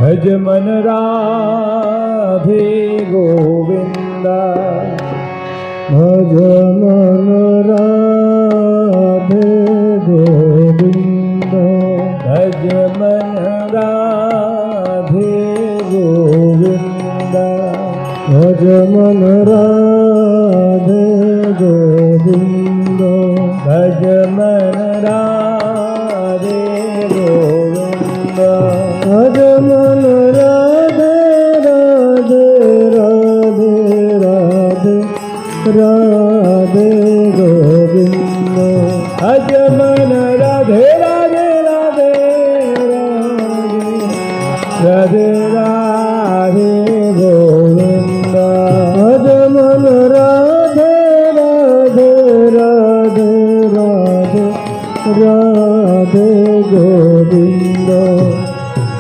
भज मन राधे गोविंद भज मन राधे गोविंद भज मन राधे गोविंद भज मन राधे गोविंद भज मन राधे गोविंद भज मन राधे राधे राधे राधे राधे गोविंद भज मन राधे राधे राधे राधे राधे गोविंद भज मन राधे राधे राधे राधे राधे गोविंद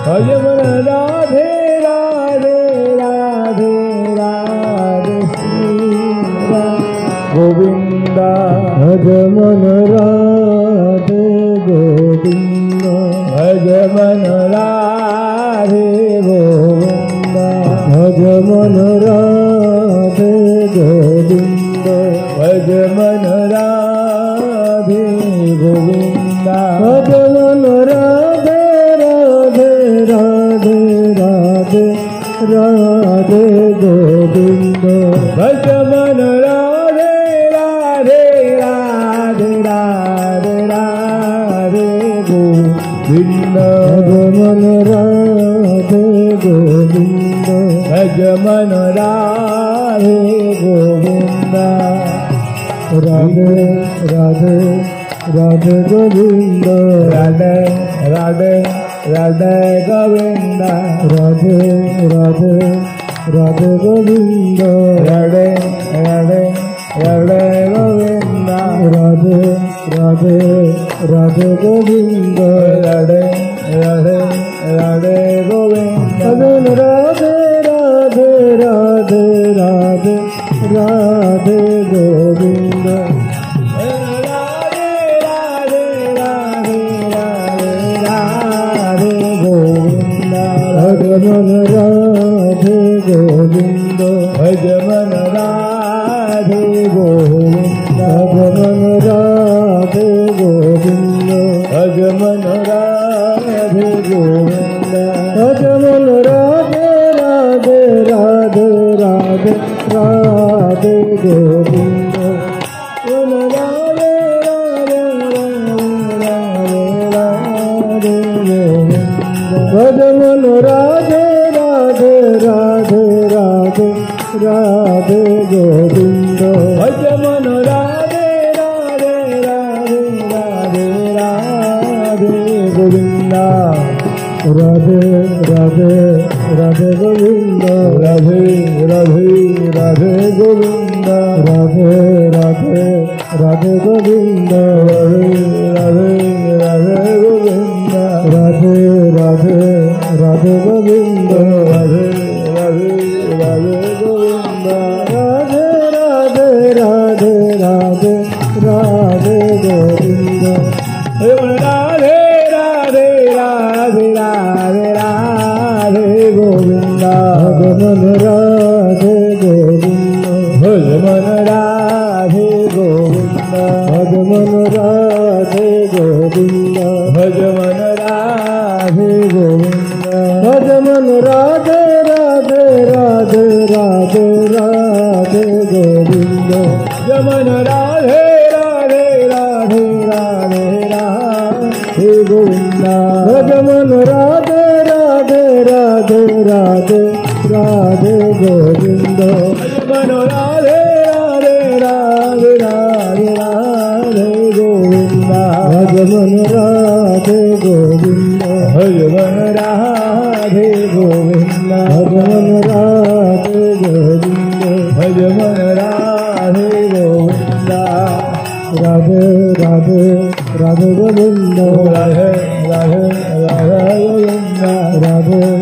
भज मन राधे राधे राधे राधे गोविंद भज मन राधे गोविंद भज मन राधे गोविंद भज मन राधे गोविंद भज मन राधे गोविंद भज मन राधे राधे राधे राधे राधे गोविंद भज मन राधे राधे राधे राधे राधे गोविंद भज मन राधे गोविंद भज मन राधे गोविंद राधे राधे राधे गोविंद राधे राधे राधे गोविंद राधे राधे राधे गोविंद राधे राधे राधे गोविंद राधे राधे राधे गोविंद राधे राधे राधे गोविंद राधे राधे राधे राधे राधे गोविंद भज मन राधे गोविंद भज मन राधे गोविंद भज मन राधे गोविंद भज मन राधे गोविंद भज मन राधे राधे राधे राधे राधे गोविंद मन राधे राधे राधे गोविंद भज मन राधे राधे राधे राधे राधे गोविंद भज मन राधे राधे राधे राधे राधे गोविंद राधे राधे राधे गोविंद राधे राधे राधे गोविंद राधे राधे राधे गोविंद राधे राधे राधे गोविंद राधे राधे राधे गोविंद राधे राधे राधे गोविंद राधे राधे राधे राधे राधे गोविंद राधे राधे राधे राधे राधे गोविंद भज मन राधे गोविंद भज मन राधे गोविंद भज मन राधे गोविंद भज मन राधे गोविंद भज मन राधे राधे राधे राधे राधे गोविंद जमन राधे राधे राधे राधे राधे गोविंद भज मन राधे राधे राधे राधे राधे गोविंद मन राधे राधे राधे राधे राधे गोविंद भज मन राधे गोविंद भज मन राधे गोविंद भज मन राधे गोविंद भज मन राधे गोविंद राधे राधे राधे गोविंद राधे राधे राधे गोविंद राधे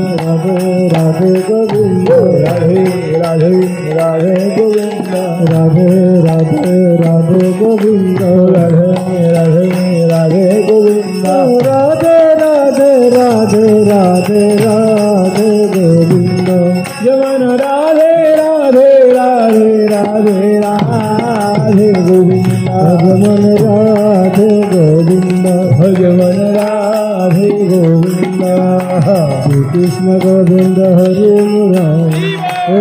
राधे राधे गोविंद राधे राधे राधे गोविंद राधे राधे राधे गोविंद राधे राधे राधे गोविंद राधे राधे राधे राधे राधे गोविंद भजमन राधे गोविंद भजमन राधे गोविंद श्री कृष्ण गोविंद हरे मुरारी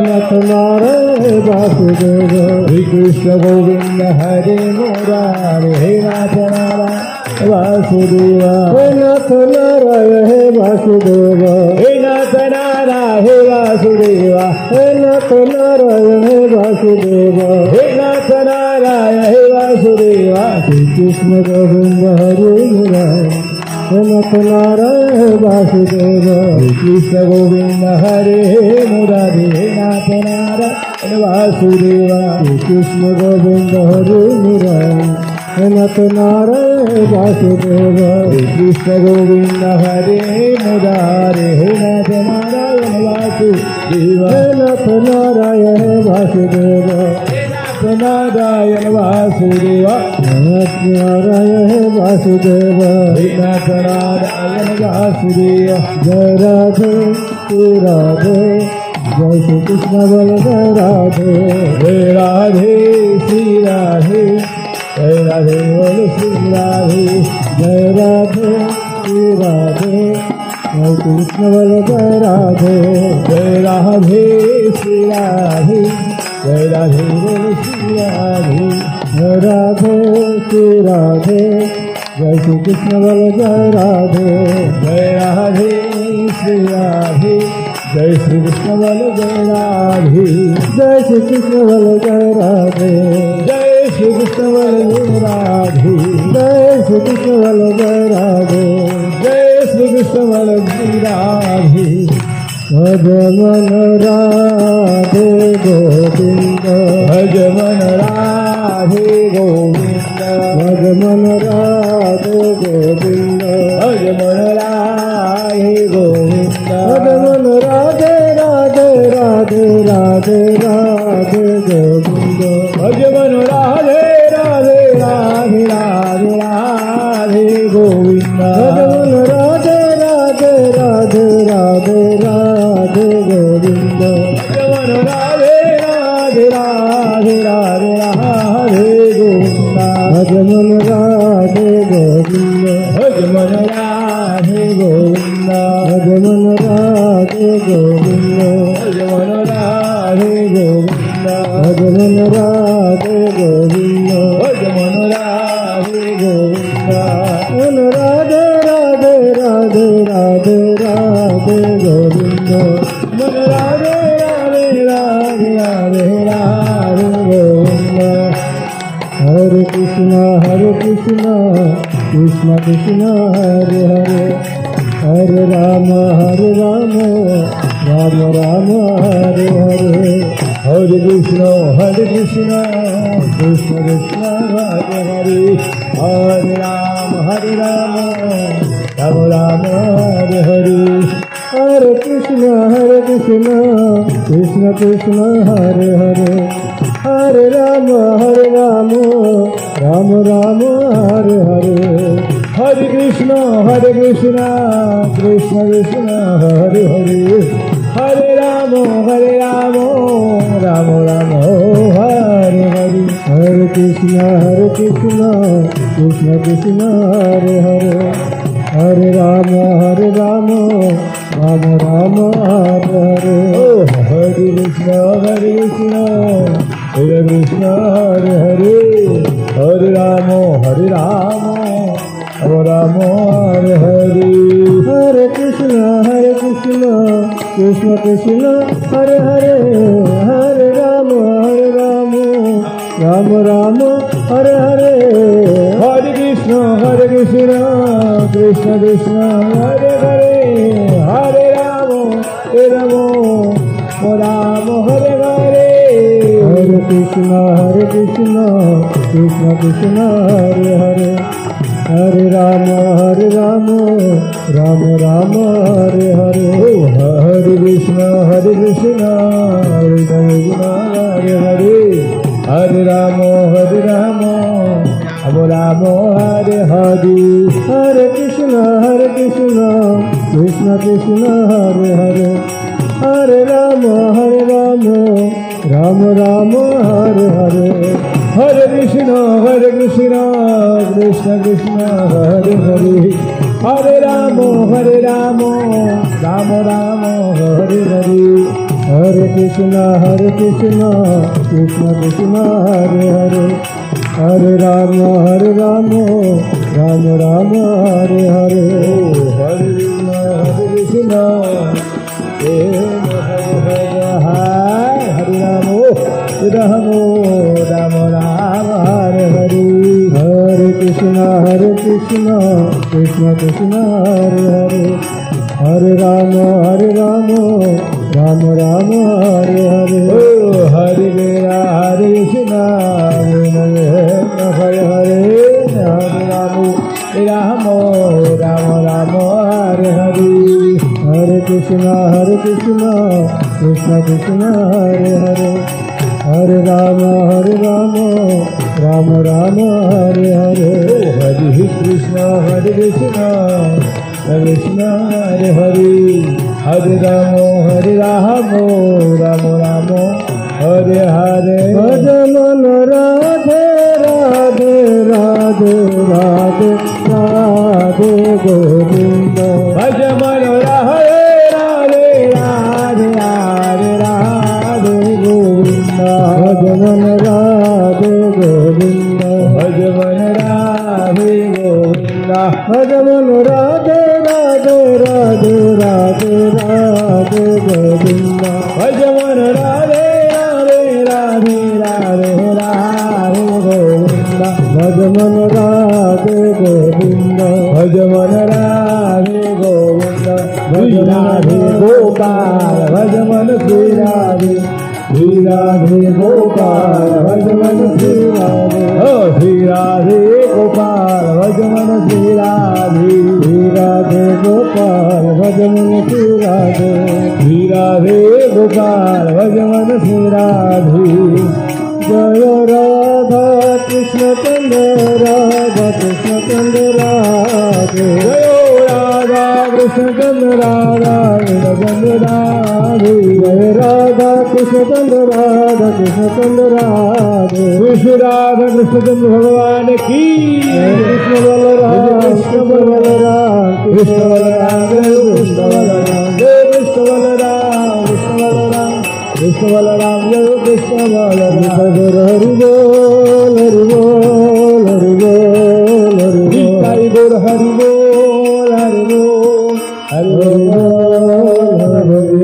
नाथ नारायण वासुदेव श्री कृष्ण गोविंद हरे मुरारी हे नाथ नारायण वासुदेव हे नाथ नारायण हे वासुदेव हे नाथ नारायण हे वासुदेव हे नाथ नारायण हे वासुदेव हे नाथ नारायण हे वासुदेव श्री कृष्ण गोविंद हरे मुरारी नाथ नारायण वासुदेव श्री कृष्ण गोविंद हरे मुरारी नाथ नारायण वासुदेव श्री कृष्ण गोविंद हरे मुरारी नाथ नारायण वासुदेव श्री कृष्ण गोविंद हरे मुरारी नाथ नारायण वासुदेव नाथ नारायण वासुदेव नारायण वासुदेव नाथ नारायण वासुदेव नाथ नारायण वासुदेव जय राधे श्री राधे जय श्री कृष्ण बलदेव राधे जय राधे श्री राधे जय राधे बोल श्री राधे जय राधे श्री राधे जय कृष्ण बलदेव राधे जय राधे श्री राधे जय राधे बोल श्री राधे जय राधे श्री राधे जय श्री कृष्ण बलदेव राधे जय राधे श्री राधे जय श्री कृष्ण बलदेव राधे जय श्री कृष्ण बलदेव राधे जय श्री कृष्ण बलदेव राधे जय श्री कृष्ण बलदेव राधे जय श्री कृष्ण बलदेव राधे भजमन राधे गोविंद भजमन राधे गोविंद भजमन राधे गोविंद भजमन राधे गोविंद भजमन राधे राधे राधे राधे राधे गोविंद भजमन राधे राधे राधे राधे राधे गोविंद भजमन राधे राधे राधे राधे राधे गोविंद भजमन राधे राधे राधे राधे राधे गोविंद भजमन राधे गोविंद भजमन राधे गोविंद भजमन राधे गोविंद भजमन राधे गोविंद भजमन राधे गोविंद भजमन राधे गोविंद मन राधे राधे राधे राधे राधे गोविंद मन राधे राधे राधे राधे राधे गोविंद हरे कृष्ण कृष्ण कृष्ण हरे हरे हरे राम राम राम हरे हरे हरे कृष्ण कृष्ण कृष्ण हरे हरे हरे राम राम राम हरे हरे हरे कृष्ण कृष्ण कृष्ण हरे हरे हरे राम राम राम हरे हरे हरे कृष्ण कृष्ण कृष्ण हरे हरे हरे राम राम राम हरे हरे हरे कृष्ण कृष्ण कृष्ण हरे हरे हरे राम राम राम हरे हरे हरे कृष्ण कृष्ण हरे हरे हरे राम राम हरे हरे हरे कृष्ण कृष्ण कृष्ण हरे हरे हरे राम राम हरे हरे हरे कृष्ण कृष्ण कृष्ण हरे हरे हरे राम राम हरे हरे हरे कृष्ण कृष्ण कृष्ण हरे हरे हरे राम राम हरे हरे हरे कृष्ण कृष्ण हरे हरे हरे राम राम हरे हरे हरे कृष्ण कृष्ण कृष्ण हरे हरे हरे राम राम राम हरे हरे हरे कृष्ण कृष्ण कृष्ण हरे हरे हरे राम राम राम हरे हरे हरे कृष्ण कृष्ण कृष्ण हरे हरे हरे राम राम राम हरे हरे हरे कृष्ण हरे राम राम हरे हरे हरे कृष्ण कृष्ण कृष्ण हरे हरे हरे राम राम राम हरे हरे हरे कृष्ण हरे हरे हरे राम राम हरे हरे हरे कृष्ण कृष्ण कृष्ण हरे हरे हरे राम राम राम हरे हरे हरे कृष्ण कृष्ण हरे हरे हरे राम राम हरे हरे भज मन राधे राधे राधे राधे राधे गोविंद भज मन राधे राधे राधे राधे गोविंद भज मन राधे गोविंद भज मन राधे गोविंद भज मन राधे राधे राधे राधे राधे गोविंद भज मन राधे राधे राधे राधे गोविंद भज मन राधे गोविंद भज मन राधे गोविंद भज राधे गोपाल भज मन श्री राधे गोपाल भज मन श्री राधे श्री राधे गोपाल भज मन श्री राधे गोपाल भज मन श्री राधे गोपाल भज मन श्री राधे जय राधा कृष्ण चंद्र राधे जय राधा कृष्ण चंद्र राधे जय राधा कृष्ण चंद्र राधे कृष्ण राधा कृष्ण चंद्र भगवान की कृष्ण बलराम कृष्ण बलराम कृष्ण बलराम कृष्ण बलराम कृष्ण बलराम जय कृष्ण बलराम हरि बोल हरि बोल हरि बोल हरि बोल हरि बोल हरि बोल हरि बोल हरि बोल